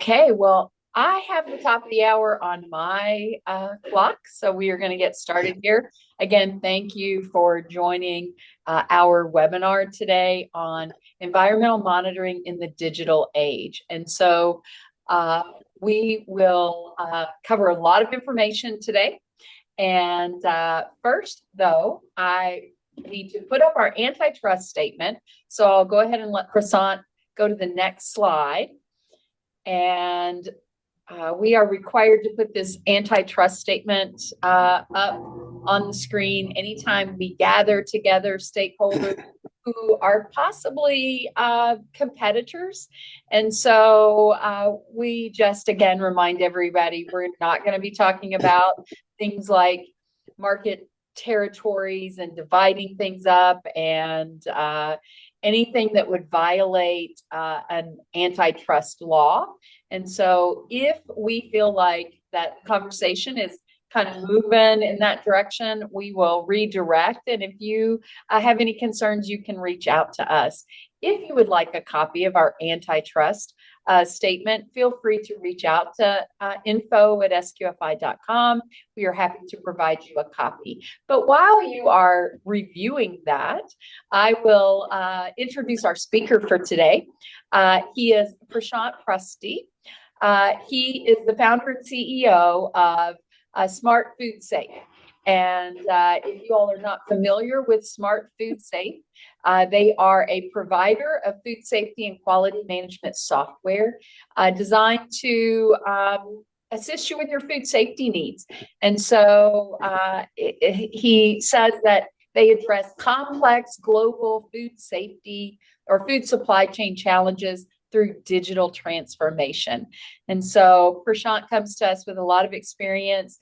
Okay, well, I have the top of the hour on my clock, so we are going to get started here. Again, thank you for joining our webinar today on environmental monitoring in the digital age. And so we will cover a lot of information today. And first, though, I need to put up our antitrust statement. So I'll go ahead and let Prasant go to the next slide. And we are required to put this antitrust statement up on the screen anytime we gather together stakeholders who are possibly competitors. And so we just, again, remind everybody we're not going to be talking about things like market territories and dividing things up and anything that would violate an antitrust law. And so if we feel like that conversation is kind of moving in that direction, we will redirect. And if you have any concerns, you can reach out to us. If you would like a copy of our antitrust statement, feel free to reach out to info@sqfi.com. We are happy to provide you a copy. But while you are reviewing that, I will introduce our speaker for today. He is Prashant Prusty. He is the founder and CEO of Smart Food Safe. And if you all are not familiar with Smart Food Safe, they are a provider of food safety and quality management software designed to assist you with your food safety needs. And so he says that they address complex global food safety or food supply chain challenges through digital transformation. And so Prashant comes to us with a lot of experience,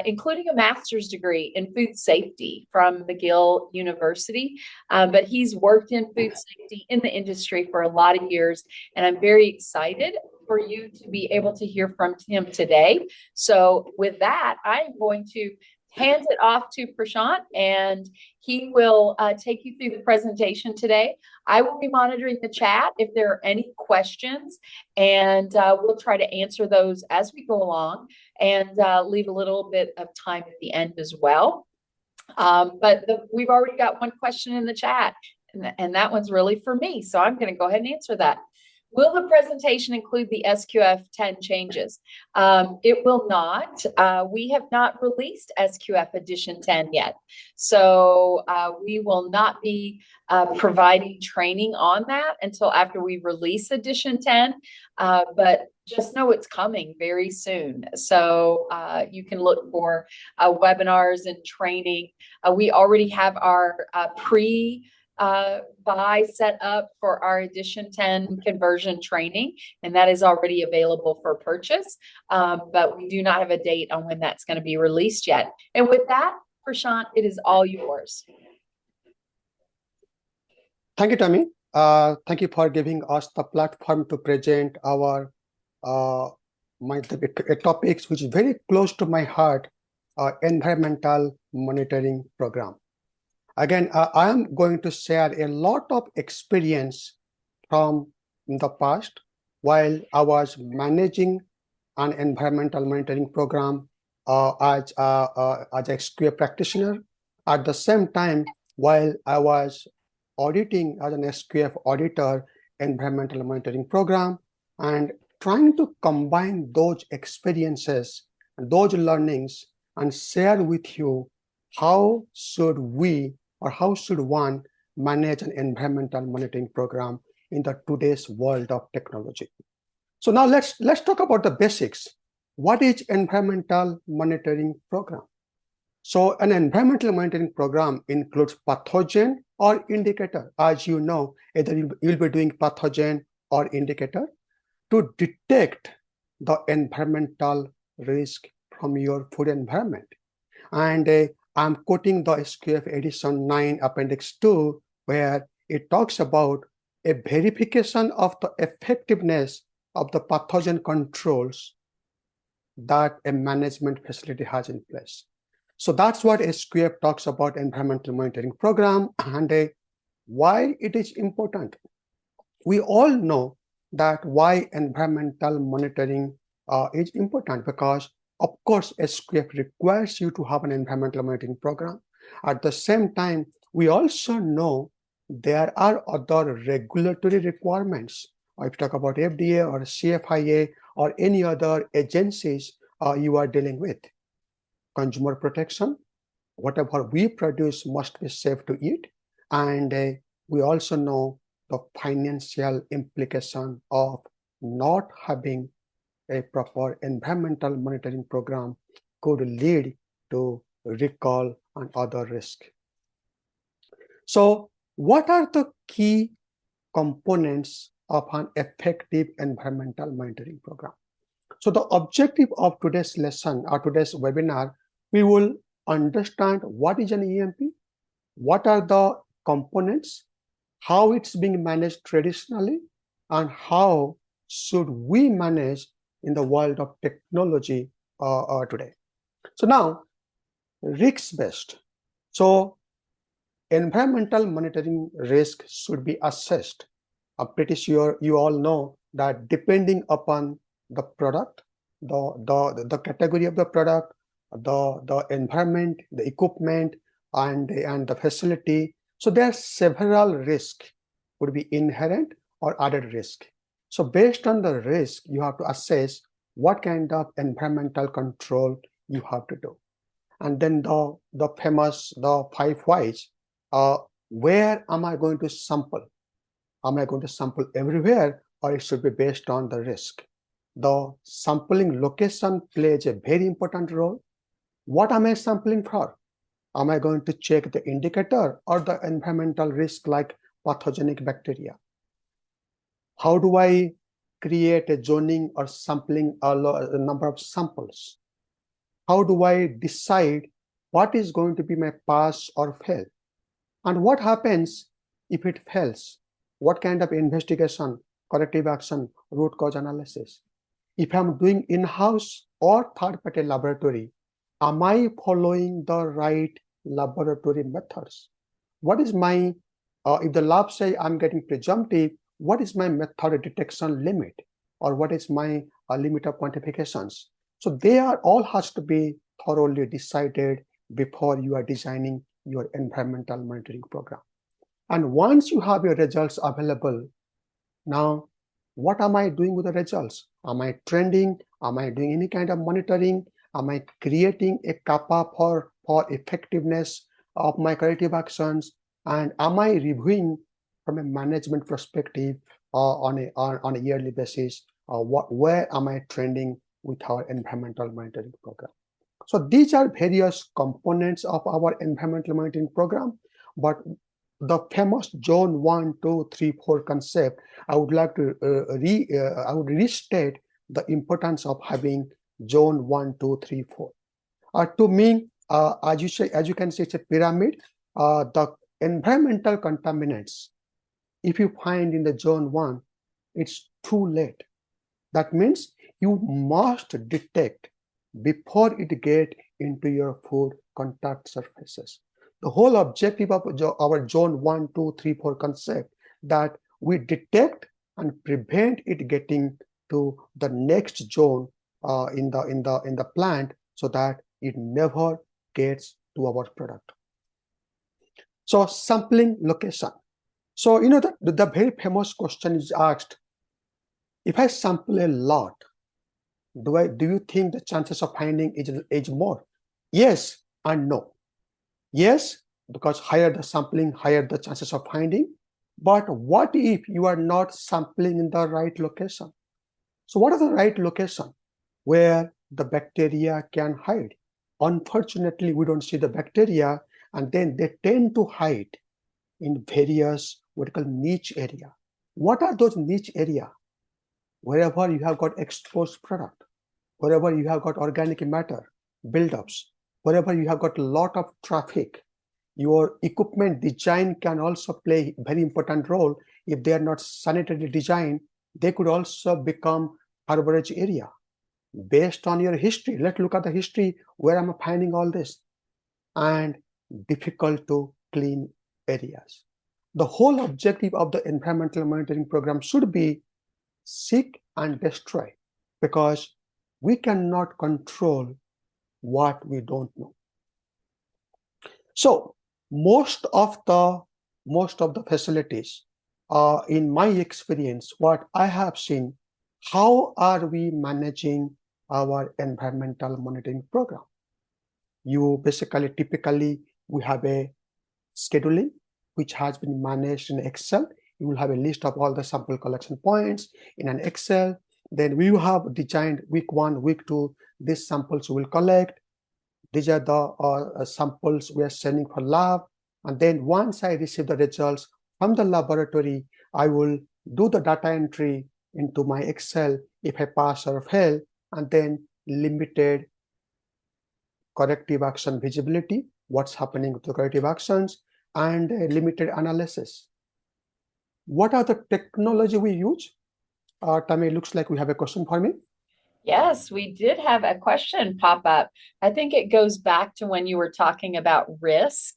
including a master's degree in food safety from McGill University. But he's worked in food safety in the industry for a lot of years. And I'm very excited for you to be able to hear from him today. So with that, I'm going to hand it off to Prashant, and he will take you through the presentation today. I will be monitoring the chat if there are any questions, and we'll try to answer those as we go along and leave a little bit of time at the end as well. We've already got one question in the chat, and that one's really for me, so I'm going to go ahead and answer that. Will the presentation include the SQF 10 changes? It will not. We have not released SQF edition 10 yet. So we will not be providing training on that until after we release edition 10. But just know it's coming very soon. So you can look for webinars and training. We already have our buy set up for our edition 10 conversion training, and that is already available for purchase, but we do not have a date on when that's going to be released yet. And with that, Prashant, it is all yours. Thank you, Tammy. Thank you for giving us the platform to present our topics which is very close to my heart, environmental monitoring program. Again, I am going to share a lot of experience from the past while I was managing an environmental monitoring program as a SQF practitioner. At the same time, while I was auditing as an SQF auditor, environmental monitoring program, and trying to combine those experiences and those learnings and share with you how should we or how should one manage an environmental monitoring program in the today's world of technology. So now let's talk about the basics. What is environmental monitoring program? So an environmental monitoring program includes pathogen or indicator. As you know, either you'll be doing pathogen or indicator to detect the environmental risk from your food environment. And I'm quoting the SQF edition 9 appendix 2, where it talks about a verification of the effectiveness of the pathogen controls that a management facility has in place. So that's what SQF talks about environmental monitoring program and why it is important. We all know that why environmental monitoring is important, because of course SQF requires you to have an environmental monitoring program. At the same time, we also know there are other regulatory requirements. If you talk about FDA or CFIA or any other agencies you are dealing with. Consumer protection, whatever we produce must be safe to eat. And we also know the financial implication of not having a proper environmental monitoring program could lead to recall and other risk. So what are the key components of an effective environmental monitoring program? So the objective of today's lesson or today's webinar, we will understand what is an EMP, what are the components, how it's being managed traditionally, and how should we manage in the world of technology today. So now, risk-based. So environmental monitoring risk should be assessed. I'm pretty sure you all know that depending upon the product, the category of the product, the environment, the equipment, and the facility. So there are several risks would be inherent or added risk. So based on the risk, you have to assess what kind of environmental control you have to do. And then the famous, the 5 whys, where am I going to sample? Am I going to sample everywhere, or it should be based on the risk? The sampling location plays a very important role. What am I sampling for? Am I going to check the indicator or the environmental risk like pathogenic bacteria? How do I create a zoning or sampling a number of samples? How do I decide what is going to be my pass or fail? And what happens if it fails? What kind of investigation, corrective action, root cause analysis? If I'm doing in-house or third-party laboratory, am I following the right laboratory methods? What is my, if the lab say I'm getting presumptive, what is my method detection limit? Or what is my limit of quantifications? So they are all has to be thoroughly decided before you are designing your environmental monitoring program. And once you have your results available, now what am I doing with the results? Am I trending? Am I doing any kind of monitoring? Am I creating a kappa for effectiveness of my corrective actions? And am I reviewing from a management perspective on a yearly basis? Where am I trending with our environmental monitoring program? So these are various components of our environmental monitoring program, but the famous zone 1, 2, 3, 4 concept, I would like to I would restate the importance of having zone 1, 2, 3, 4. To me, as you can see, it's a pyramid. The environmental contaminants, if you find in the zone 1, it's too late. That means you must detect before it get into your food contact surfaces. The whole objective of our zone 1, 2, 3, 4 concept, that we detect and prevent it getting to the next zone in the plant, so that it never gets to our product. So sampling location. So you know the very famous question is asked: if I sample a lot, do you think the chances of finding is more? Yes and no. Yes, because higher the sampling, higher the chances of finding. But what if you are not sampling in the right location? So what is the right location where the bacteria can hide? Unfortunately, we don't see the bacteria, and then they tend to hide in various what we call niche area. What are those niche area? Wherever you have got exposed product, wherever you have got organic matter buildups, wherever you have got a lot of traffic, your equipment design can also play a very important role. If they are not sanitarily designed, they could also become harborage area. Based on your history, let's look at the history, where I'm finding all this, and difficult to clean areas. The whole objective of the environmental monitoring program should be seek and destroy, because we cannot control what we don't know. So most of the facilities, in my experience, what I have seen, how are we managing our environmental monitoring program? You basically, typically, we have a scheduling which has been managed in Excel. You will have a list of all the sample collection points in an Excel. Then we have designed week 1, week 2, these samples we will collect. These are the samples we are sending for lab. And then once I receive the results from the laboratory, I will do the data entry into my Excel if I pass or fail, and then limited corrective action visibility, what's happening with the corrective actions, and limited analysis. What are the technology we use? Tammy, looks like we have a question for me. Yes, we did have a question pop up. I think it goes back to when you were talking about risk.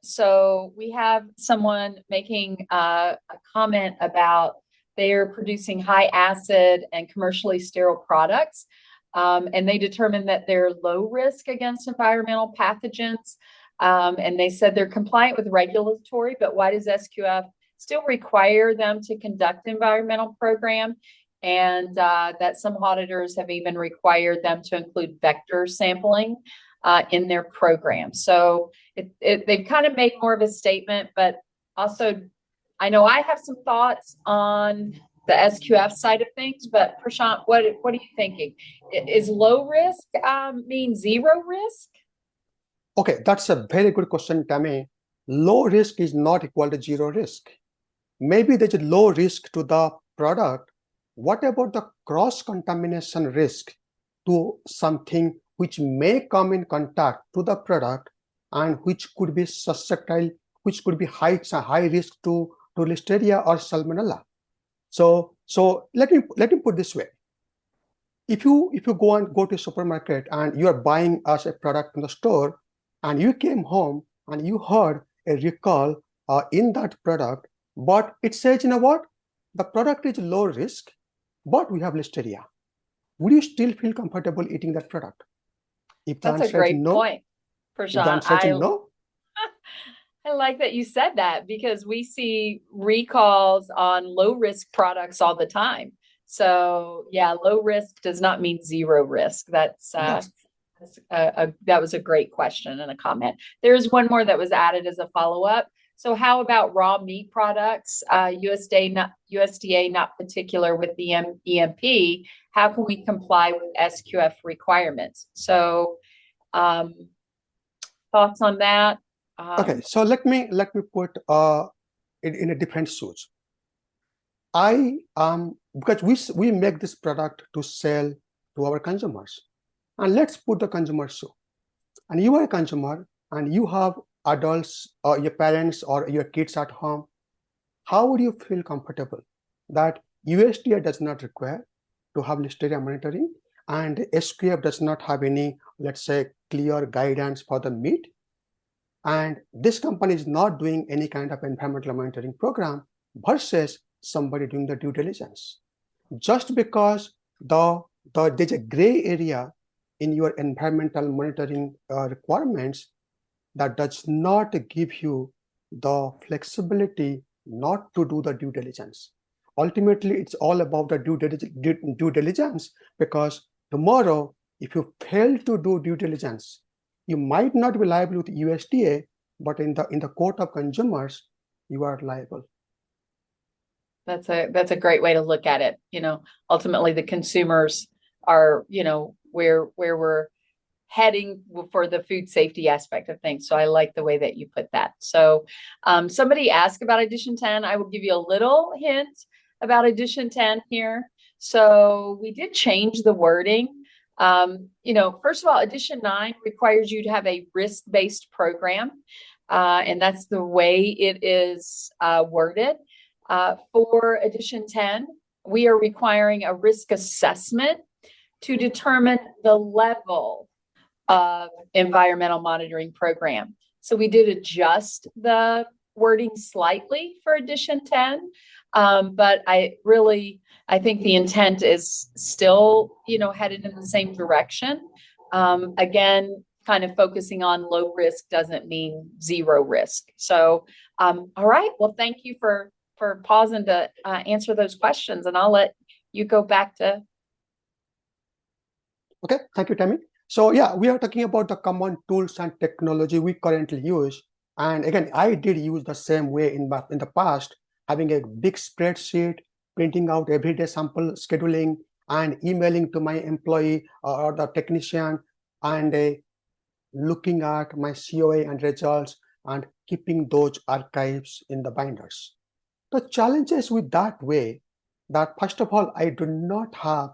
So we have someone making a comment about they're producing high acid and commercially sterile products, and they determined that they're low risk against environmental pathogens. And they said they're compliant with regulatory, but why does SQF still require them to conduct environmental program? And that some auditors have even required them to include vector sampling in their program. So they've kind of made more of a statement, but also I know I have some thoughts on the SQF side of things, but Prashant, what are you thinking? Is low risk mean zero risk? Okay, that's a very good question, Tammy. Low risk is not equal to zero risk. Maybe there's a low risk to the product. What about the cross-contamination risk to something which may come in contact to the product and which could be susceptible, which could be high risk to Listeria or Salmonella? So let me put this way. If you go to a supermarket and you are buying us a product from the store, and you came home and you heard a recall in that product, but it says, you know what, the product is low risk, but we have Listeria. Would you still feel comfortable eating that product? If the That's a answer is great no, point, if the Prashant. answer is no, I like that you said that, because we see recalls on low risk products all the time. So yeah, low risk does not mean zero risk. That was a great question and a comment. There's one more that was added as a follow-up. So how about raw meat products? USDA not particular with the EMP. How can we comply with SQF requirements? So thoughts on that? Okay, so let me put in a different suit. Because we make this product to sell to our consumers, and let's put the consumer shoe. And you are a consumer, and you have adults or your parents or your kids at home. How would you feel comfortable that USDA does not require to have Listeria monitoring, and SQF does not have any, let's say, clear guidance for the meat, and this company is not doing any kind of environmental monitoring program, versus somebody doing the due diligence? Just because there's a gray area in your environmental monitoring requirements, that does not give you the flexibility not to do the due diligence. Ultimately, it's all about the due diligence, because tomorrow, if you fail to do due diligence, you might not be liable with USDA, but in the court of consumers, you are liable. That's a great way to look at it. Ultimately the consumers are, where we're heading for the food safety aspect of things. So I like the way that you put that. So somebody asked about edition 10. I will give you a little hint about edition 10 here. So we did change the wording. First of all, edition 9 requires you to have a risk-based program. And that's the way it is worded. For edition 10, we are requiring a risk assessment to determine the level of environmental monitoring program. So we did adjust the wording slightly for edition 10. But I think the intent is still, headed in the same direction. Again, kind of focusing on low risk doesn't mean zero risk. So, all right. Well, thank you for pausing to answer those questions, and I'll let you go back to. Okay, thank you, Tammy. So yeah, we are talking about the common tools and technology we currently use. And again, I did use the same way in the past, having a big spreadsheet, printing out everyday sample scheduling, and emailing to my employee or the technician, and looking at my COA and results and keeping those archives in the binders. The challenges with that way, that first of all, I do not have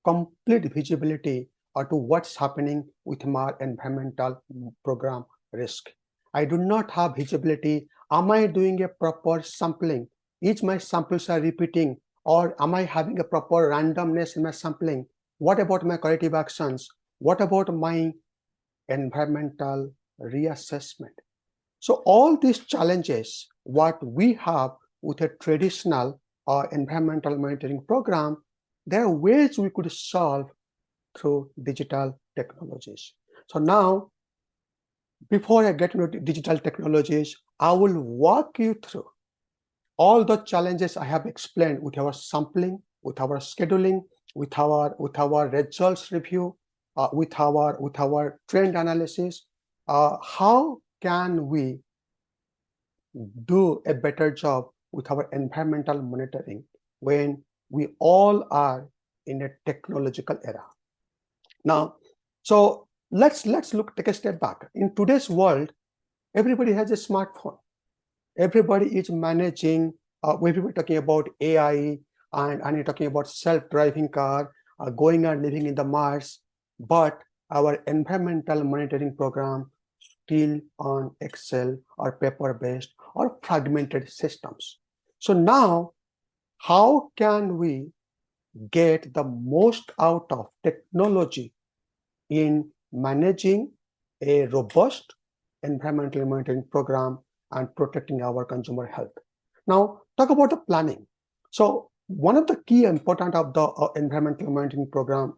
complete visibility to what's happening with my environmental program risk. I do not have visibility. Am I doing a proper sampling? Is my samples are repeating, or am I having a proper randomness in my sampling? What about my corrective actions? What about my environmental reassessment? So all these challenges, what we have with a traditional environmental monitoring program, there are ways we could solve through digital technologies. So now, before I get into digital technologies, I will walk you through all the challenges I have explained with our sampling, with our scheduling, with our results review, with our trend analysis. How can we do a better job with our environmental monitoring when we all are in a technological era? Now, so let's take a step back. In today's world, everybody has a smartphone. Everybody is managing. We're talking about AI, and you're talking about self-driving car, going and living in the Mars, but our environmental monitoring program still on Excel or paper-based or fragmented systems. So now, how can we get the most out of technology in managing a robust environmental monitoring program and protecting our consumer health? Now, talk about the planning. So one of the key important of the environmental monitoring program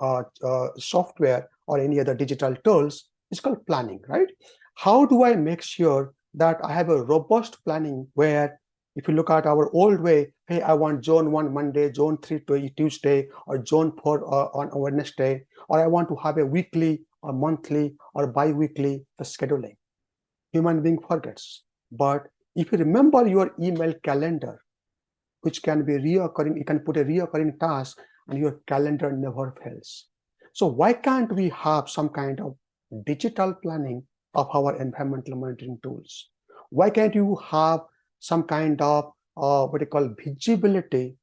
software or any other digital tools is called planning, right? How do I make sure that I have a robust planning where, if you look at our old way, hey, I want zone 1 Monday, zone 3 Tuesday, or zone 4 on Wednesday, or I want to have a weekly or monthly or bi-weekly scheduling. Human being forgets. But if you remember your email calendar, which can be reoccurring, you can put a reoccurring task and your calendar never fails. So why can't we have some kind of digital planning of our environmental monitoring tools? Why can't you have some kind of what you call visibility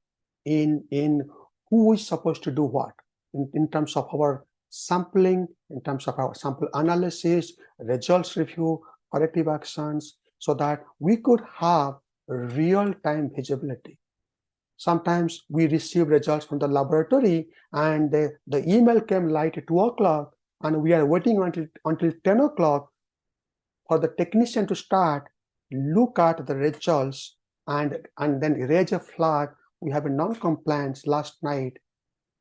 in who is supposed to do what in terms of our sampling, in terms of our sample analysis, results review, corrective actions, so that we could have real-time visibility. Sometimes we receive results from the laboratory and the email came late at 2 o'clock and we are waiting until 10 o'clock for the technician to start, look at the results and then raise a flag. We have a non-compliance last night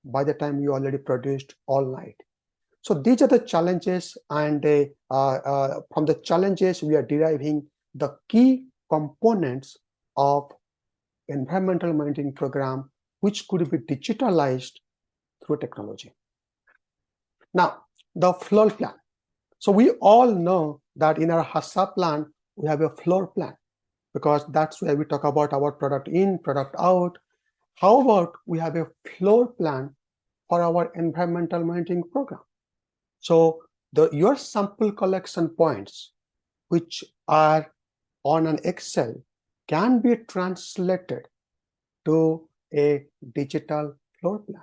by the time you already produced all night. So these are the challenges, and from the challenges we are deriving the key components of environmental monitoring program, which could be digitalized through technology. Now, the floor plan. So we all know that in our HACCP plan, we have a floor plan because that's where we talk about our product in, product out. How about we have a floor plan for our environmental monitoring program? So your sample collection points, which are on an Excel, can be translated to a digital floor plan.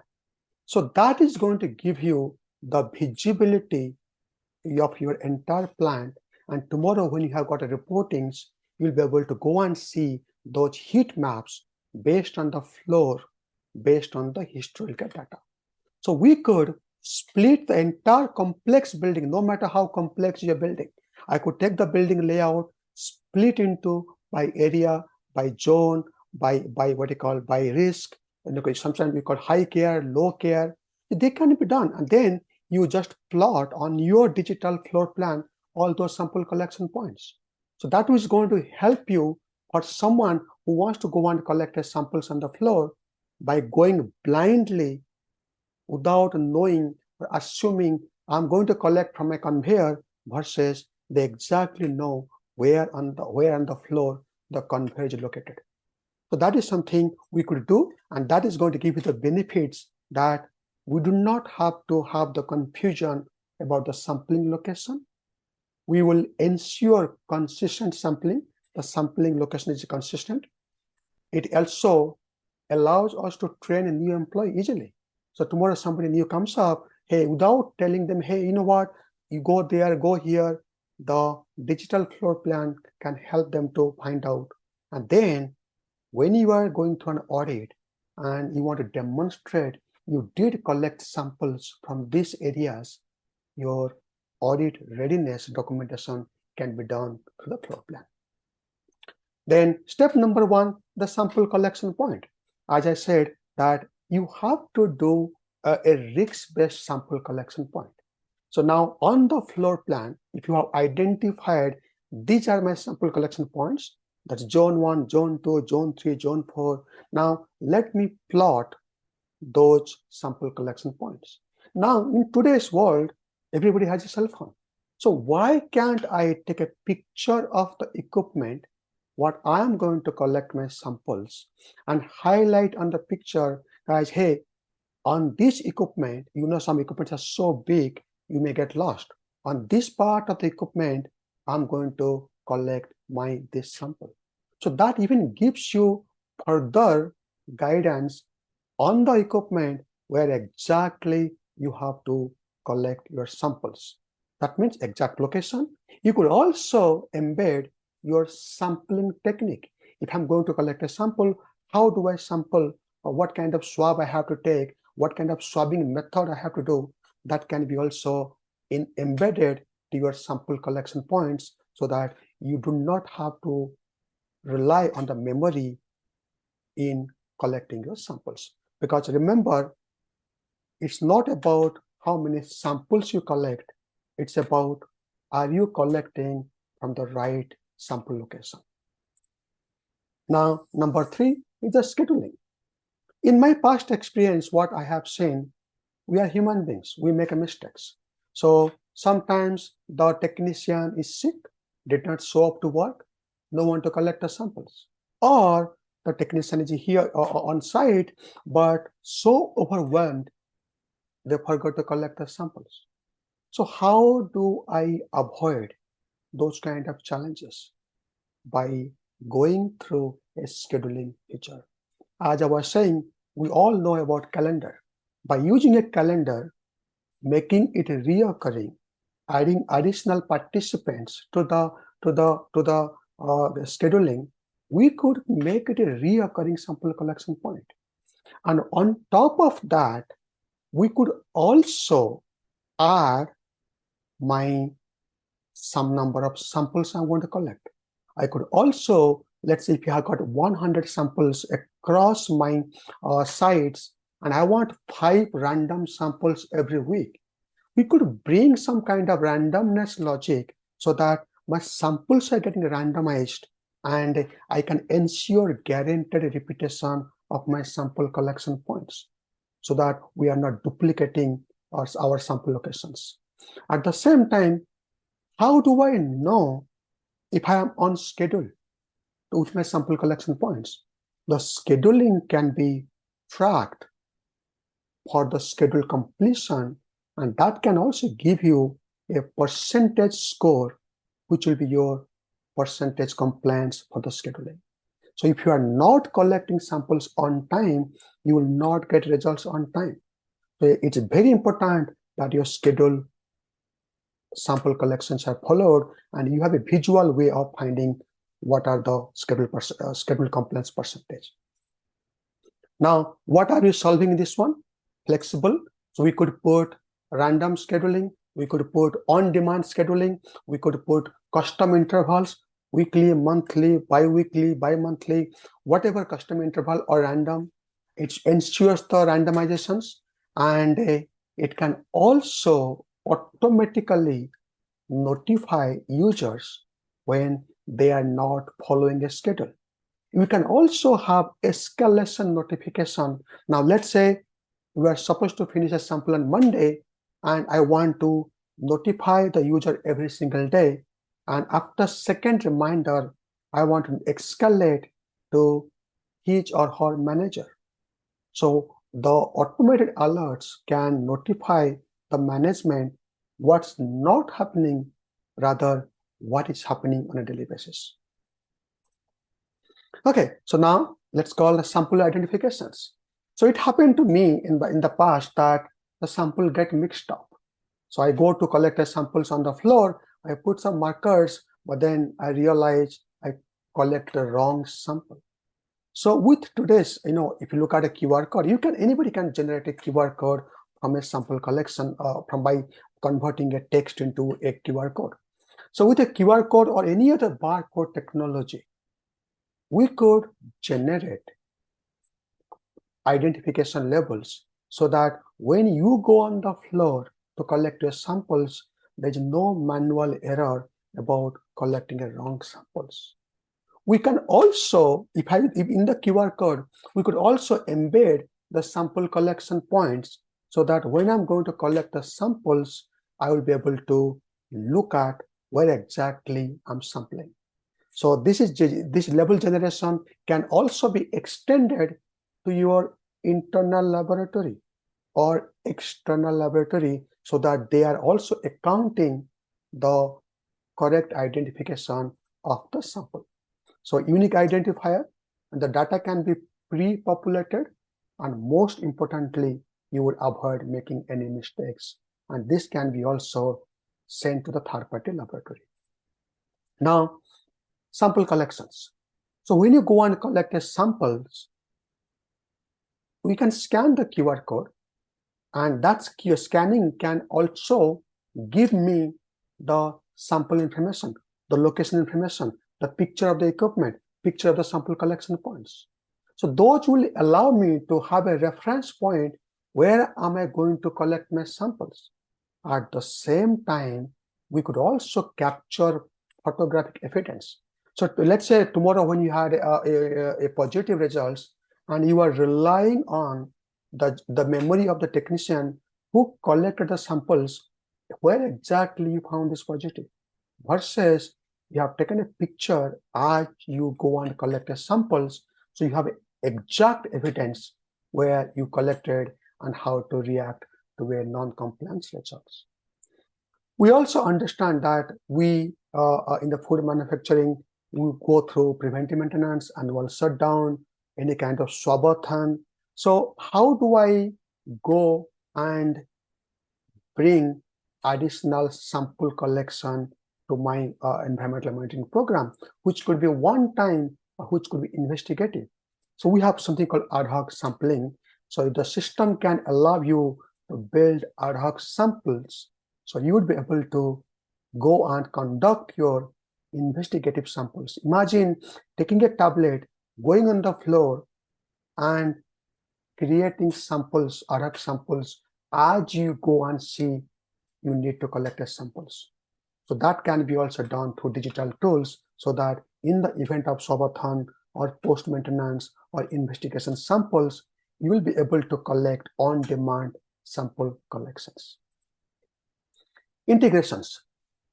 So that is going to give you the visibility of your entire plant. And tomorrow, when you have got a reportings, you'll be able to go and see those heat maps based on the floor, based on the historical data. So we could split the entire complex building, no matter how complex your building. I could take the building layout, split into by area, by zone, by what you call by risk. And sometimes we call high care, low care. They can be done. And then you just plot on your digital floor plan all those sample collection points. So that is going to help you for someone who wants to go and collect samples on the floor by going blindly without knowing or assuming I'm going to collect from a conveyor versus they exactly know where on the floor the conveyor is located. So that is something we could do, and that is going to give you the benefits that we do not have to have the confusion about the sampling location. We will ensure consistent sampling. The sampling location is consistent. It also allows us to train a new employee easily. So tomorrow somebody new comes up, hey, without telling them, hey, you know what, you go there, go here, the digital floor plan can help them to find out. And then when you are going to an audit and you want to demonstrate you did collect samples from these areas, your audit readiness documentation can be done through the floor plan. Then step number 1, the sample collection point. As I said, that you have to do a risk-based sample collection point. So now on the floor plan, if you have identified these are my sample collection points, that's zone 1, zone 2, zone 3, zone 4. Now let me plot those sample collection points. Now in today's world, everybody has a cell phone. So why can't I take a picture of the equipment, what I am going to collect my samples, and highlight on the picture, guys, hey, on this equipment, some equipments are so big, you may get lost. On this part of the equipment, I'm going to collect this sample. So that even gives you further guidance on the equipment where exactly you have to collect your samples. That means exact location. You could also embed your sampling technique. If I'm going to collect a sample, how do I sample? Or what kind of swab I have to take? What kind of swabbing method I have to do? That can be also embedded to your sample collection points so that you do not have to rely on the memory in collecting your samples. Because remember, it's not about how many samples you collect, it's about are you collecting from the right sample location. Now, number 3 is the scheduling. In my past experience, what I have seen, we are human beings, we make mistakes. So sometimes the technician is sick, did not show up to work, no one to collect the samples. Or the technician is here on site, but so overwhelmed, they forgot to collect the samples. So how do I avoid those kind of challenges? By going through a scheduling feature. As I was saying, we all know about calendar. By using a calendar, making it reoccurring, adding additional participants to the scheduling, we could make it a reoccurring sample collection point. And on top of that, we could also add some number of samples I want to collect. I could also, let's say if you have got 100 samples across my sites and I want 5 random samples every week, we could bring some kind of randomness logic so that my samples are getting randomized and I can ensure guaranteed repetition of my sample collection points so that we are not duplicating our sample locations. At the same time, how do I know if I am on schedule with my sample collection points? The scheduling can be tracked for the schedule completion, and that can also give you a percentage score, which will be your percentage compliance for the scheduling. So if you are not collecting samples on time, you will not get results on time. So it's very important that your schedule sample collections are followed and you have a visual way of finding what are the schedule compliance percentage. Now, what are you solving in this one? Flexible. So we could put random scheduling, we could put on-demand scheduling, we could put custom intervals. weekly, monthly, bi-weekly, bi-monthly, whatever custom interval or random. It ensures the randomizations, and it can also automatically notify users when they are not following a schedule. We can also have escalation notification. Now, let's say we are supposed to finish a sample on Monday, and I want to notify the user every single day. And after second reminder, I want to escalate to his or her manager. So the automated alerts can notify the management what's not happening, rather what is happening on a daily basis. Okay, so now let's call the sample identifications. So it happened to me in the past that the sample get mixed up. So I go to collect the samples on the floor, I put some markers, but then I realize I collect the wrong sample. So with today's, if you look at a QR code, anybody can generate a QR code from a sample collection by converting a text into a QR code. So with a QR code or any other barcode technology, we could generate identification labels so that when you go on the floor to collect your samples, there's no manual error about collecting a wrong samples. We can also, if in the QR code, we could also embed the sample collection points so that when I'm going to collect the samples, I will be able to look at where exactly I'm sampling. So this label generation can also be extended to your internal laboratory or external laboratory so that they are also accounting the correct identification of the sample. So unique identifier, and the data can be pre-populated, and most importantly, you would avoid making any mistakes. And this can be also sent to the third-party laboratory. Now, sample collections. So when you go and collect a samples, we can scan the QR code, and that scanning can also give me the sample information, the location information, the picture of the equipment, picture of the sample collection points. So those will allow me to have a reference point where am I going to collect my samples. At the same time, we could also capture photographic evidence. So let's say tomorrow when you had a positive results and you are relying on the memory of the technician who collected the samples, where exactly you found this positive, versus you have taken a picture as you go and collect the samples, so you have exact evidence where you collected and how to react to a non-compliance results. We also understand that we, in the food manufacturing, we go through preventive maintenance, annual shutdown, any kind of swabathon. So how do I go and bring additional sample collection to my environmental monitoring program, which could be one time, which could be investigative? So we have something called ad hoc sampling. So the system can allow you to build ad hoc samples. So you would be able to go and conduct your investigative samples. Imagine taking a tablet, going on the floor and creating samples, ad hoc samples, as you go and see you need to collect the samples. So that can be also done through digital tools, so that in the event of subathon or post-maintenance or investigation samples, you will be able to collect on-demand sample collections. Integrations.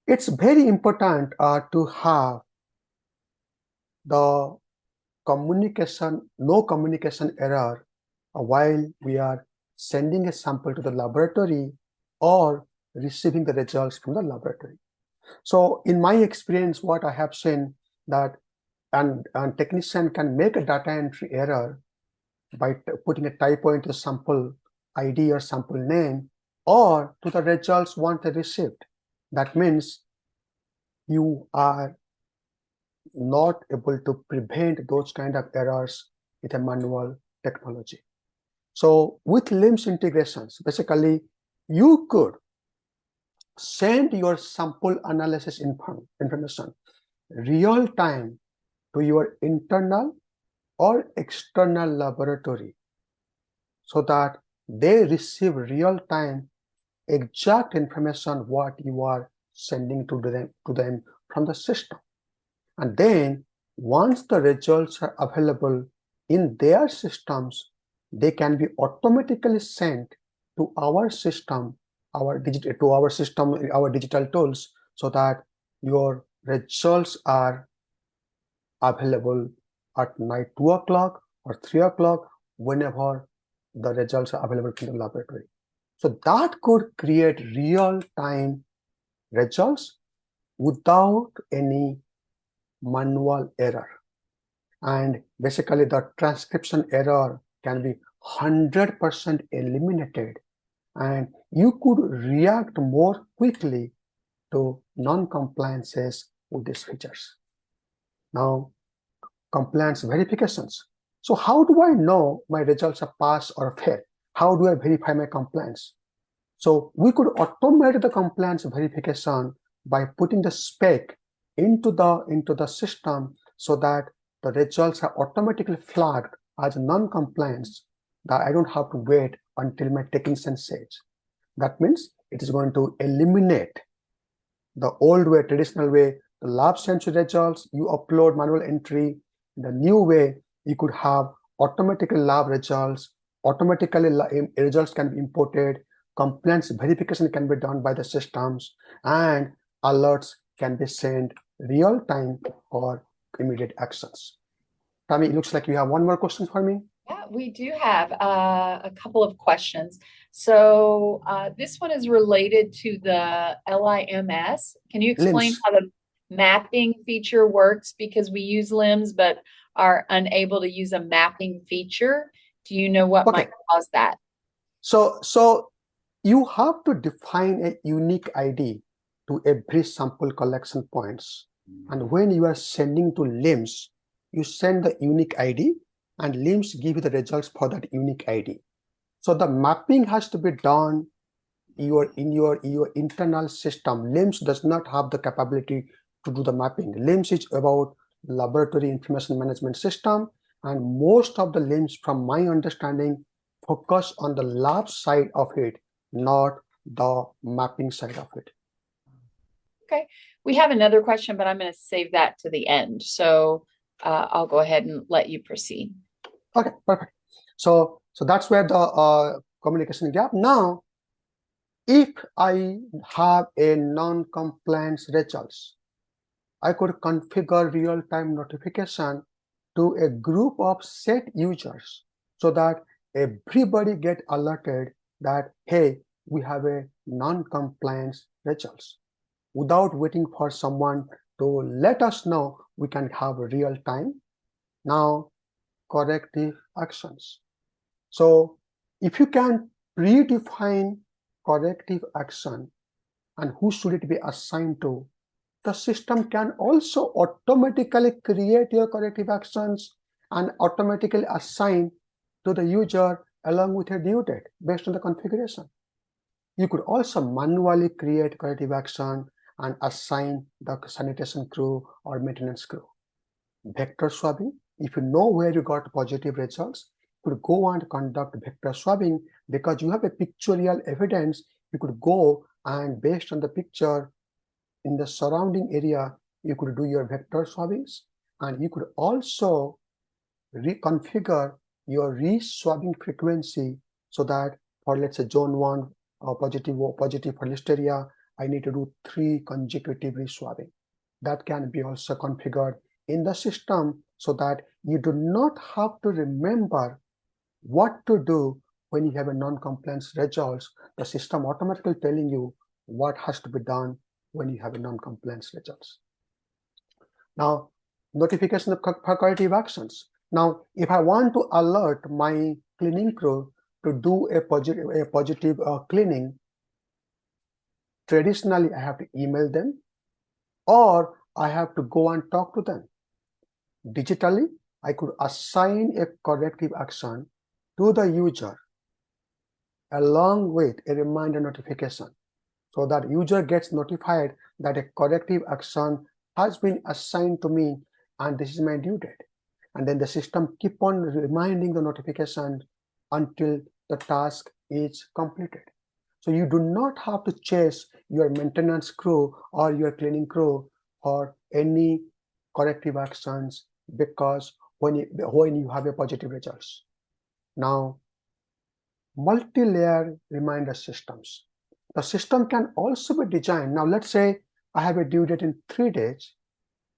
It's very important to have the communication, no communication error while we are sending a sample to the laboratory or receiving the results from the laboratory. So in my experience, what I have seen that and technician can make a data entry error by putting a typo into sample ID or sample name, or to the results what they received. That means you are not able to prevent those kind of errors with a manual technology. So with LIMS integrations, basically you could send your sample analysis information real time to your internal or external laboratory so that they receive real time exact information what you are sending to them from the system. And then once the results are available in their systems, they can be automatically sent to our system, our digital tools, so that your results are available at night 2 o'clock or 3 o'clock, whenever the results are available from the laboratory. So that could create real-time results without any manual error. And basically the transcription error can be 100% eliminated, and you could react more quickly to non-compliances with these features. Now, compliance verifications. So how do I know my results are pass or fail? How do I verify my compliance? So we could automate the compliance verification by putting the spec into the system so that the results are automatically flagged as non-compliance, that I don't have to wait until my technician says. That means it is going to eliminate the old way, traditional way, the lab sends you results, you upload manual entry. The new way, you could have automatically lab results, automatically results can be imported, compliance verification can be done by the systems, and alerts can be sent real time or immediate actions. Tammy, it looks like you have one more question for me. Yeah, we do have a couple of questions. So this one is related to the LIMS. Can you explain LIMS. how the mapping feature works? Because we use LIMS but are unable to use a mapping feature. Do you know what might cause that? So you have to define a unique ID to every sample collection points. And when you are sending to LIMS, you send the unique ID, and LIMS give you the results for that unique ID. So the mapping has to be done in your internal system. LIMS does not have the capability to do the mapping. LIMS is about laboratory information management system, and most of the LIMS, from my understanding, focus on the lab side of it, not the mapping side of it. Okay, we have another question, but I'm going to save that to the end. So I'll go ahead and let you proceed. Okay, perfect. So that's where the communication gap. Now, if I have a non-compliance results, I could configure real-time notification to a group of set users so that everybody get alerted that, hey, we have a non-compliance results. Without waiting for someone to let us know, we can have real time. Now, corrective actions. So if you can predefine corrective action and who should it be assigned to, the system can also automatically create your corrective actions and automatically assign to the user along with a due date based on the configuration. You could also manually create corrective action and assign the sanitation crew or maintenance crew. Vector swabbing, if you know where you got positive results, you could go and conduct vector swabbing because you have a pictorial evidence. You could go and based on the picture in the surrounding area, you could do your vector swabbings, and you could also reconfigure your re-swabbing frequency so that for, let's say, zone 1 positive for listeria, I need to do 3 consecutive re-swabbing. That can be also configured in the system so that you do not have to remember what to do when you have a non-compliance results. The system automatically telling you what has to be done when you have a non-compliance results. Now, notification of corrective actions. Now, if I want to alert my cleaning crew to do a positive cleaning, traditionally I have to email them or I have to go and talk to them. Digitally, I could assign a corrective action to the user along with a reminder notification, so that user gets notified that a corrective action has been assigned to me and this is my due date. And then the system keep on reminding the notification until the task is completed. So you do not have to chase your maintenance crew or your cleaning crew for any corrective actions, because when you have a positive results. Now, multi-layer reminder systems. The system can also be designed. Now, let's say I have a due date in 3 days,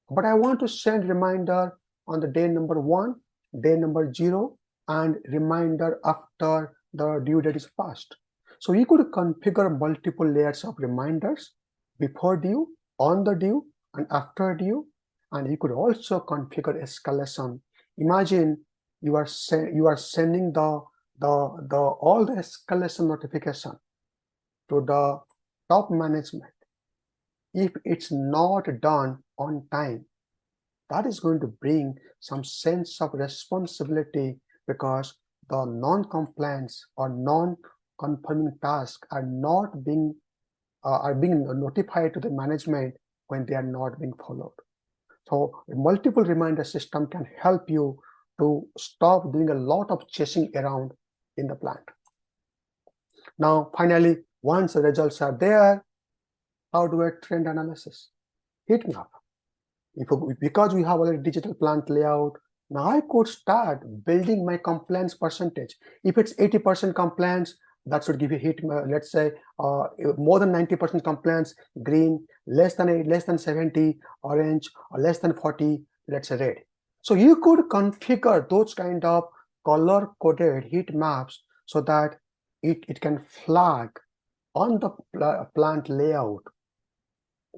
but I want to send reminder on the day number 1, day number 0, and reminder after the due date is passed. So you could configure multiple layers of reminders before due, on the due, and after due. And you could also configure escalation. Imagine you are sending all the escalation notification to the top management. If it's not done on time, that is going to bring some sense of responsibility, because the non-compliance or non-conforming tasks are being notified to the management when they are not being followed. So a multiple reminder system can help you to stop doing a lot of chasing around in the plant. Now, finally, once the results are there, how do I trend analysis? Heat map. Because we have already digital plant layout, now I could start building my compliance percentage. If it's 80% compliance, that should give you heat, let's say more than 90% compliance, green, less than 70, orange, or less than 40, let's say red. So you could configure those kind of color-coded heat maps so that it can flag on the plant layout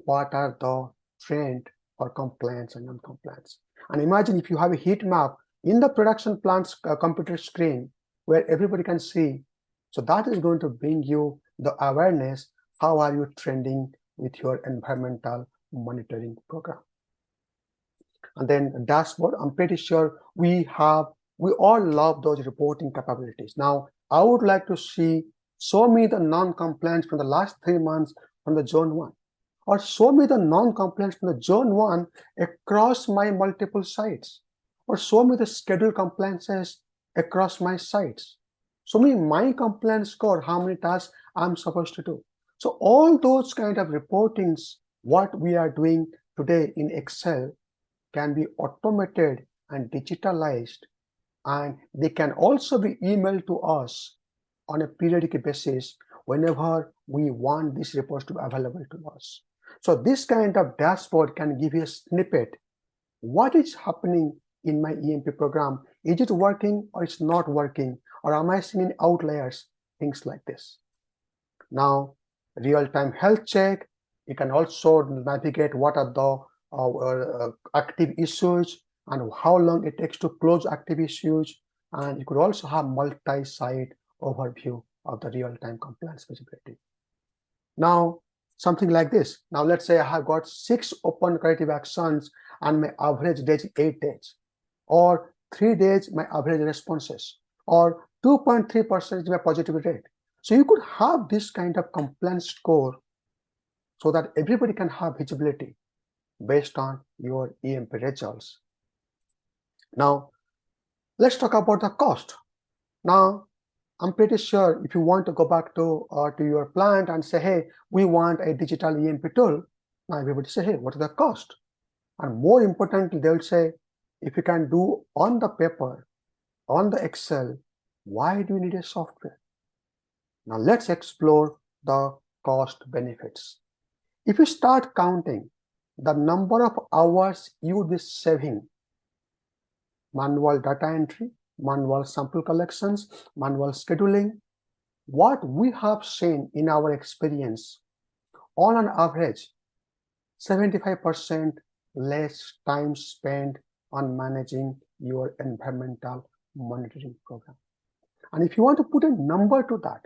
what are the trend for compliance and non-compliance. And imagine if you have a heat map in the production plant's computer screen where everybody can see. So that is going to bring you the awareness, how are you trending with your environmental monitoring program. And then the dashboard, I'm pretty sure we all love those reporting capabilities. Now, I would like to show me the non-compliance from the last 3 months from the zone 1. Or show me the non-compliance from the zone 1 across my multiple sites. Or show me the scheduled compliances across my sites. Show me my compliance score, how many tasks I'm supposed to do. So all those kind of reportings, what we are doing today in Excel, can be automated and digitalized, and they can also be emailed to us on a periodic basis whenever we want these reports to be available to us. So this kind of dashboard can give you a snippet. What is happening in my EMP program? Is it working or it's not working? Or am I seeing outliers? Things like this. Now, real-time health check. You can also navigate what are the active issues and how long it takes to close active issues. And you could also have multi-site overview of the real-time compliance visibility. Now, something like this. Now, let's say I have got 6 open corrective actions and my average days is 8 days, or 3 days my average responses, or 2.3% is my positivity rate. So you could have this kind of compliance score so that everybody can have visibility based on your EMP results. Now, let's talk about the cost. Now, I'm pretty sure if you want to go back to your plant and say, hey, we want a digital EMP tool, now everybody say, hey, what is the cost? And more importantly, they'll say, if you can do on the paper, on the Excel, why do you need a software? Now let's explore the cost benefits. If you start counting the number of hours you would be saving, manual data entry, manual sample collections, manual scheduling, what we have seen in our experience, on an average, 75% less time spent on managing your environmental monitoring program. And if you want to put a number to that,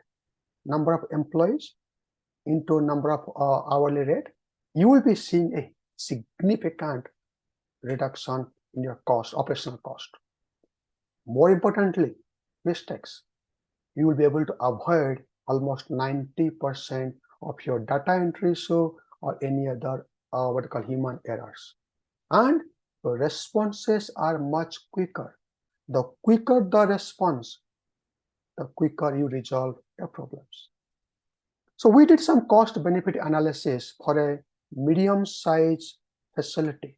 number of employees into number of hourly rate, you will be seeing a significant reduction in your cost, operational cost. More importantly, mistakes. You will be able to avoid almost 90% of your data entry issue or any other what we call human errors. And the responses are much quicker. The quicker the response, the quicker you resolve your problems. So we did some cost-benefit analysis for a medium-sized facility,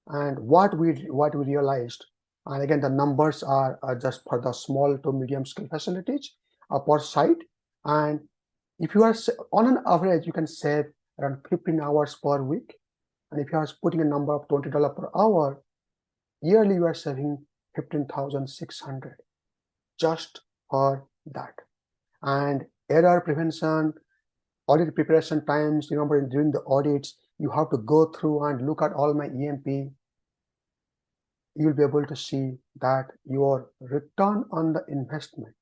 and what we realized, and again the numbers are just for the small to medium-scale facilities per site, and if you are on an average, you can save around 15 hours per week, and if you are putting a number of $20 per hour, yearly you are saving 15,600 just for that. And error prevention, audit preparation times, remember during the audits, you have to go through and look at all my EMP. You'll be able to see that your return on the investment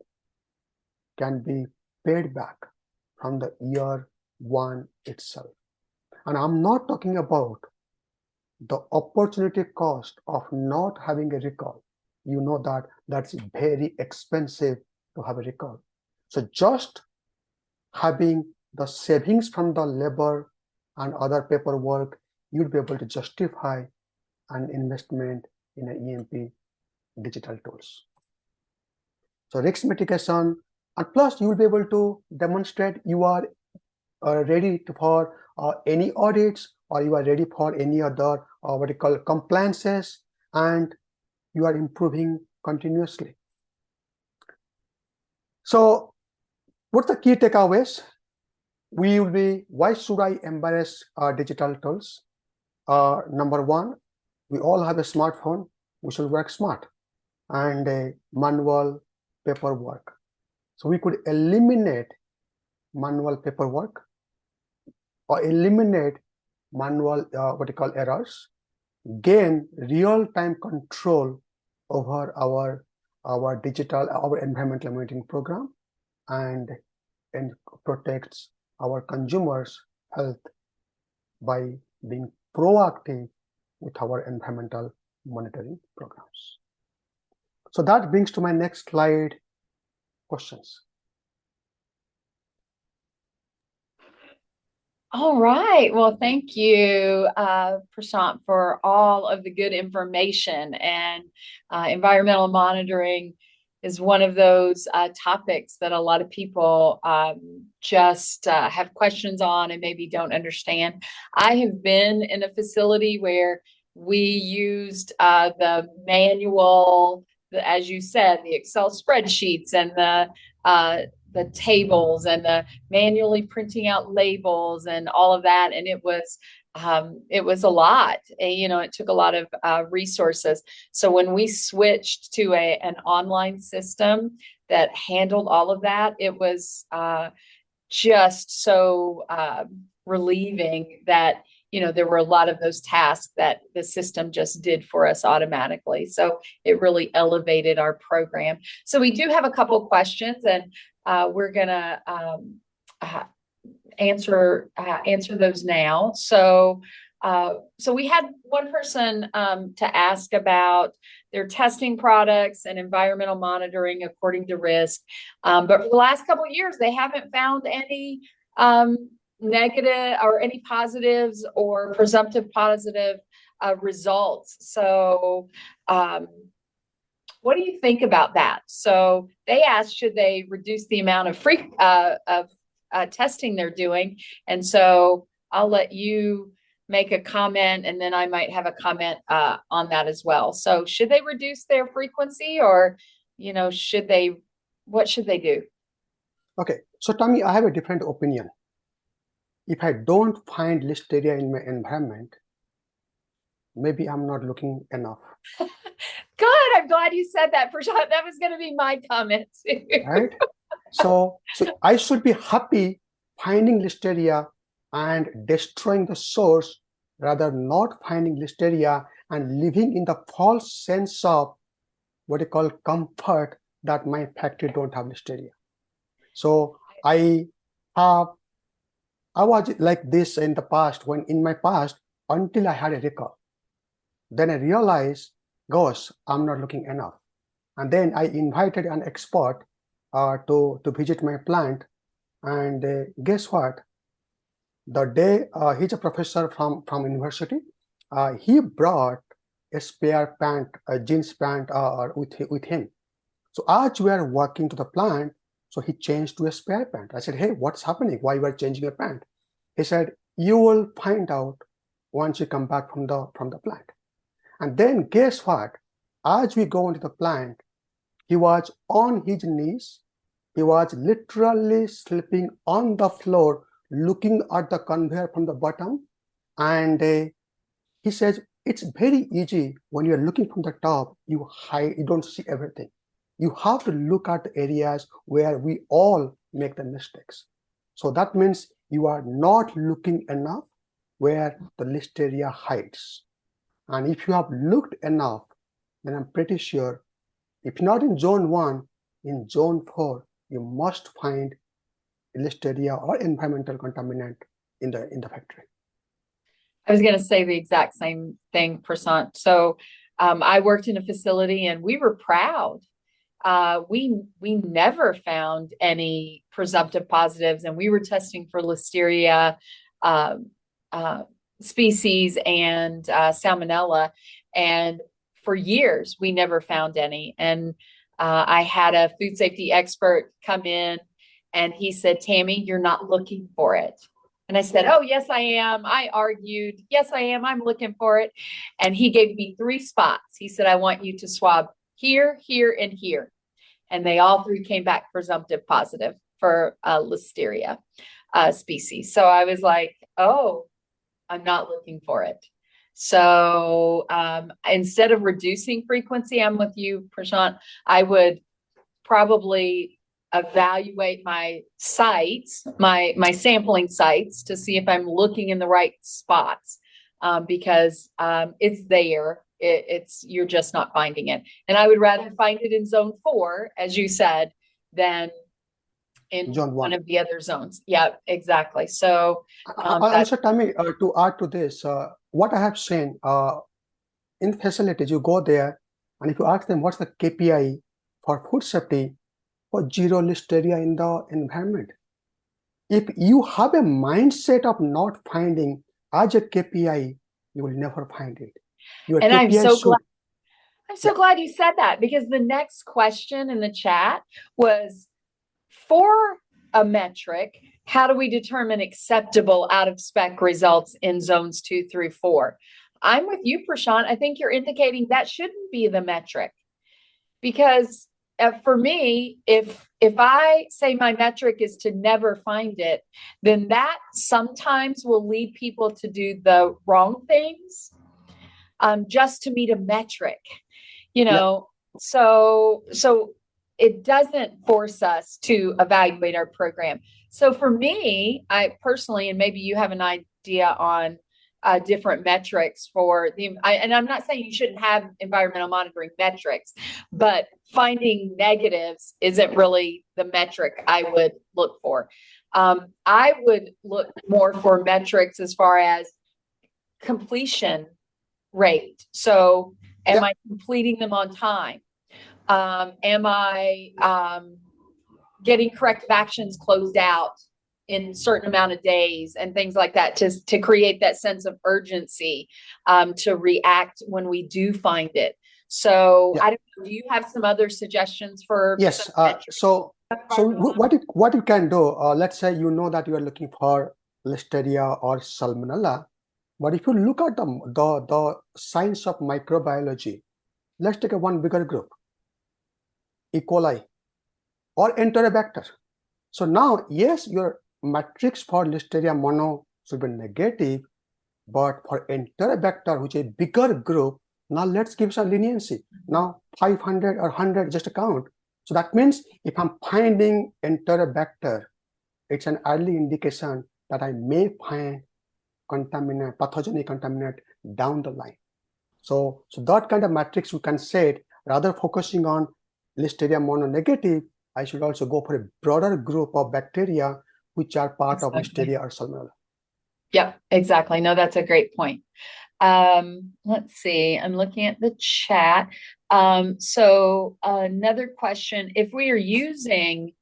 can be paid back from the year one itself. And I'm not talking about the opportunity cost of not having a recall. You know that that's very expensive to have a recall. So just having the savings from the labor and other paperwork, you'll be able to justify an investment in an EMP digital tools. So risk mitigation, and plus you will be able to demonstrate you are ready for any audits, or you are ready for any other what we call compliances, and you are improving continuously. So what's the key takeaways? We will be, why should I embrace digital tools? Number one, we all have a smartphone. We should work smart, and a manual paperwork. So we could eliminate manual paperwork or eliminate manual what we call errors, gain real-time control over our environmental monitoring program, and protects our consumers' health by being proactive with our environmental monitoring programs. So that brings to my next slide, questions. All right. Well, thank you, Prashant, for all of the good information. And environmental monitoring is one of those topics that a lot of people just have questions on and maybe don't understand. I have been in a facility where we used the manual, as you said, the Excel spreadsheets and the tables and the manually printing out labels and all of that. And it was a lot. It took a lot of resources. So when we switched to an online system that handled all of that, it was just so relieving that there were a lot of those tasks that the system just did for us automatically. So it really elevated our program. So we do have a couple of questions, and we're gonna answer those now. So we had one person to ask about their testing products and environmental monitoring according to risk, but for the last couple of years they haven't found any negative or any positives or presumptive positive results. So what do you think about that? So they asked, should they reduce the amount of testing they're doing? And so I'll let you make a comment, and then I might have a comment on that as well. So should they reduce their frequency, or what should they do? Okay, so Tommy, I have a different opinion. If I don't find listeria in my environment, maybe I'm not looking enough. Good. I'm glad you said that, Prashant. That was going to be my comment too. Right? So I should be happy finding listeria and destroying the source, rather not finding listeria and living in the false sense of what you call comfort that my factory don't have listeria. So I was like this in the past, until I had a recall. Then I realized, gosh, I'm not looking enough. And then I invited an expert to visit my plant. And guess what? the day he's a professor from university, he brought a spare pant, a jeans pant with him. So as we are walking to the plant, so he changed to a spare pant. I said, hey, what's happening? Why you are changing your pant? He said, you will find out once you come back from the plant. And then guess what? As we go into the plant, he was on his knees. He was literally sleeping on the floor, looking at the conveyor from the bottom. And he says, it's very easy when you're looking from the top, you don't see everything. You have to look at the areas where we all make the mistakes. So that means you are not looking enough where the listeria hides. And if you have looked enough, then I'm pretty sure, if not in zone 1, in zone 4, you must find listeria or environmental contaminant in the factory. I was going to say the exact same thing, Prasant. So I worked in a facility and we were proud. We never found any presumptive positives, and we were testing for listeria species and salmonella. And for years, we never found any. And I had a food safety expert come in and he said, Tammy, you're not looking for it. And I said, oh, yes, I am. I argued, yes, I am. I'm looking for it. And he gave me 3 spots. He said, I want you to swab here, here, and here. And they all 3 came back presumptive positive for listeria species. So I was like, oh, I'm not looking for it. So instead of reducing frequency, I'm with you, Prashant, I would probably evaluate my sites, my sampling sites, to see if I'm looking in the right spots, because it's there. You're just not finding it. And I would rather find it in zone 4, as you said, than in zone 1. One of the other zones. Yeah, exactly. So also, Tammy, to add to this, what I have seen in facilities, you go there and if you ask them what's the KPI for food safety, for 0 listeria in the environment. If you have a mindset of not finding as a KPI, you will never find it. Your and KPI I'm so glad you said that, because the next question in the chat was, for a metric, how do we determine acceptable out of spec results in zones 2 through 4? I'm with you, Prashant. I think you're indicating that shouldn't be the metric, because for me, if I say my metric is to never find it, then that sometimes will lead people to do the wrong things just to meet a metric, so it doesn't force us to evaluate our program. So for me, I personally, and maybe you have an idea on different metrics for and I'm not saying you shouldn't have environmental monitoring metrics, but finding negatives isn't really the metric I would look for. I would look more for metrics as far as completion rate. So am I completing them on time? Am I getting corrective actions closed out in a certain amount of days and things like that, to create that sense of urgency to react when we do find it. So I don't know, do you have some other suggestions for? Yes. So what you can do, let's say you know that you are looking for listeria or salmonella, but if you look at the science of microbiology, let's take one bigger group, E. coli or Enterobacter. So now, yes, your matrix for listeria mono should be negative, but for Enterobacter, which is a bigger group, now let's give some leniency. Now 500 or 100, just a count. So that means if I'm finding Enterobacter, it's an early indication that I may find contaminant, pathogenic contaminant down the line. So that kind of matrix you can set, rather focusing on listeria mononegative, I should also go for a broader group of bacteria which are part of listeria or salmonella. Yeah, exactly. No, that's a great point. Let's see, I'm looking at the chat. So another question, if we are using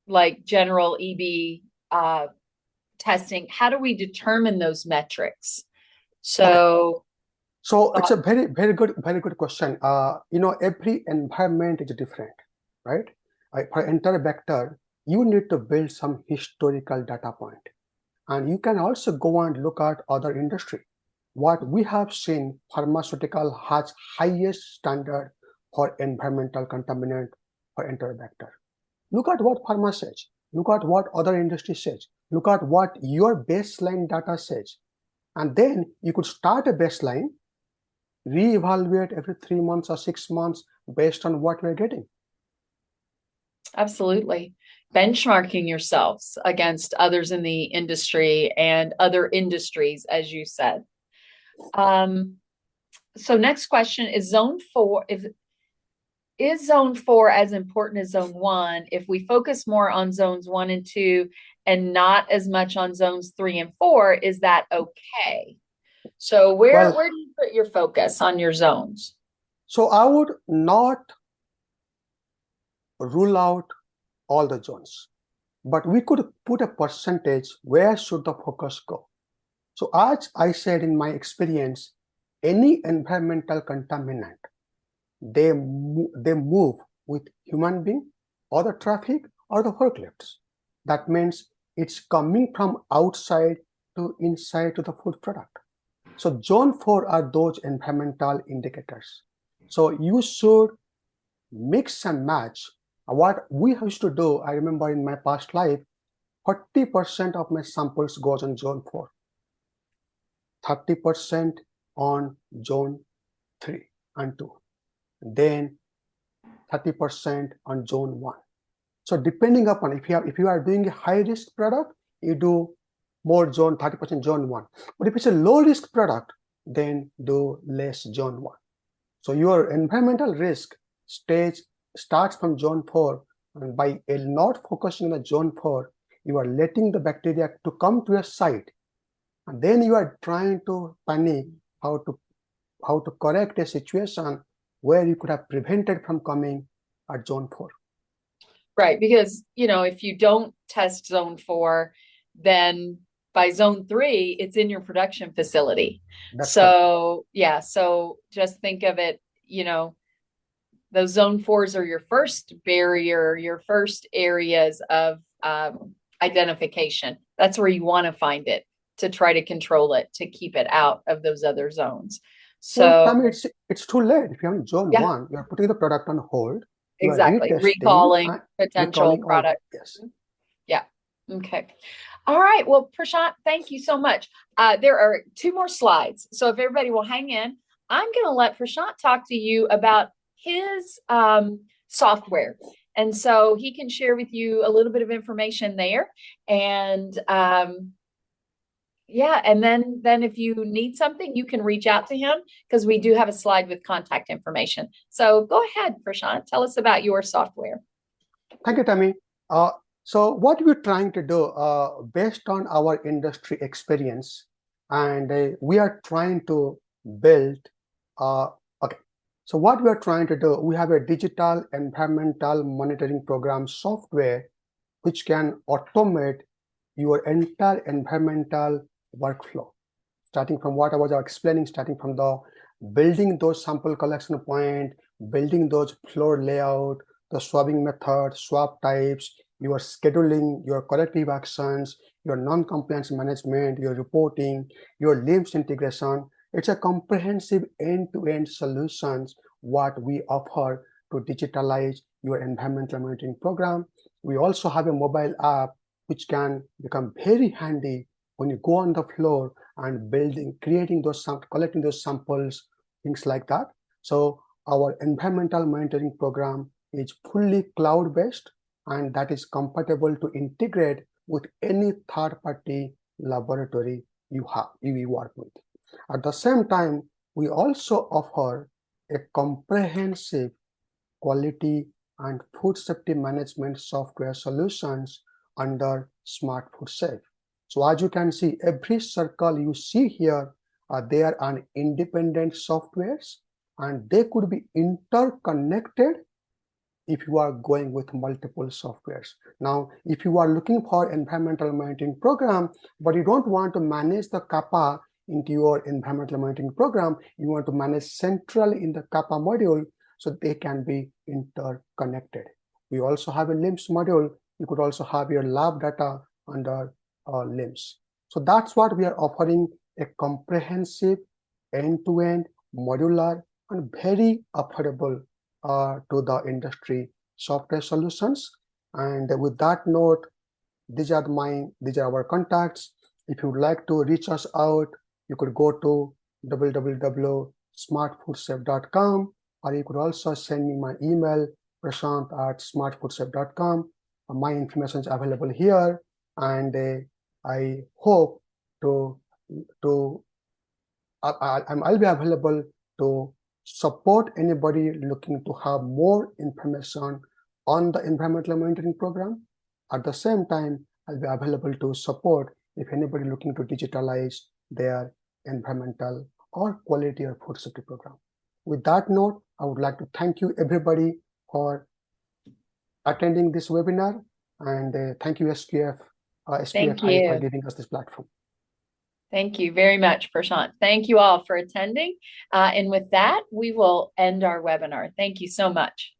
like general EB testing, how do we determine those metrics? Okay. So, So it's a very good question. Every environment is different, right? For entire vector, you need to build some historical data point. And you can also go and look at other industry. What we have seen, pharmaceutical has highest standard for environmental contaminant for entire vector. Look at what pharma says. Look at what other industry says. Look at what your baseline data says. And then you could start a baseline, reevaluate every 3 months or 6 months based on what we're getting. absolutely. Benchmarking yourselves against others in the industry and other industries, as you said. So next question is zone 4. Is zone 4 as important as zone 1 if we focus more on zones 1 and 2 and not as much on zones 3 and 4? Is that okay? So where do you put your focus on your zones? So I would not rule out all the zones, but we could put a percentage where should the focus go. So as I said in my experience, any environmental contaminant, they move with human being or the traffic or the forklifts. That means it's coming from outside to inside to the food product. So zone 4 are those environmental indicators. So you should mix and match. What we used to do, I remember in my past life, 40% of my samples goes on zone 4, 30% on zone 3 and 2, then 30% on zone 1. So depending upon if you are doing a high risk product, you do more zone 30% zone 1. But if it's a low risk product, then do less zone 1. So your environmental risk stage starts from zone 4, and by not focusing on the zone 4, you are letting the bacteria to come to your site, and then you are trying to panic how to correct a situation where you could have prevented from coming at zone 4. Right, because if you don't test zone 4, then by zone 3, it's in your production facility. That's so correct. Yeah, so just think of it, those zone 4s are your first barrier, your first areas of identification. That's where you want to find it to try to control it, to keep it out of those other zones. So I mean, it's too late. If you're in zone 1, you're putting the product on hold. Exactly. Recalling potential product. Yes. Yeah. Okay. All right. Well, Prashant, thank you so much. There are 2 more slides. So if everybody will hang in, I'm going to let Prashant talk to you about his software. And so he can share with you a little bit of information there. And yeah, and then if you need something, you can reach out to him because we do have a slide with contact information. So go ahead, Prashant, tell us about your software. Thank you, Tammy. So what we're trying to do based on our industry experience, and we are trying to build, okay. So what we are trying to do, we have a digital environmental monitoring program software which can automate your entire environmental workflow, starting from what I was explaining, starting from the building those sample collection point, building those floor layout, the swabbing method, swab types, your scheduling, your corrective actions, your non-compliance management, your reporting, your LIMS integration. It's a comprehensive end-to-end solutions what we offer to digitalize your environmental monitoring program. We also have a mobile app which can become very handy when you go on the floor and creating those, collecting those samples, things like that. So our environmental monitoring program is fully cloud-based, and that is compatible to integrate with any third-party laboratory you work with. At the same time, we also offer a comprehensive quality and food safety management software solutions under Smart Food Safe. So as you can see, every circle you see here, they are an independent softwares, and they could be interconnected if you are going with multiple softwares. Now, if you are looking for environmental monitoring program, but you don't want to manage the kappa into your environmental monitoring program, you want to manage central in the kappa module so they can be interconnected. We also have a LIMS module. You could also have your lab data under LIMS. So that's what we are offering, a comprehensive end-to-end modular and very affordable to the industry software solutions. And with that note, these are our contacts. If you would like to reach us out, you could go to www.smartfoodsafe.com, or you could also send me my email, prashant@smartfoodsafe.com. My information is available here, and I hope I'll be available to support anybody looking to have more information on the environmental monitoring program. At the same time, I'll be available to support if anybody looking to digitalize their environmental or quality or food safety program. With that note, I would like to thank you everybody for attending this webinar, and thank you SQF Thank SQFI for you. giving us this platform. Thank you very much, Prashant. Thank you all for attending. And with that, we will end our webinar. Thank you so much.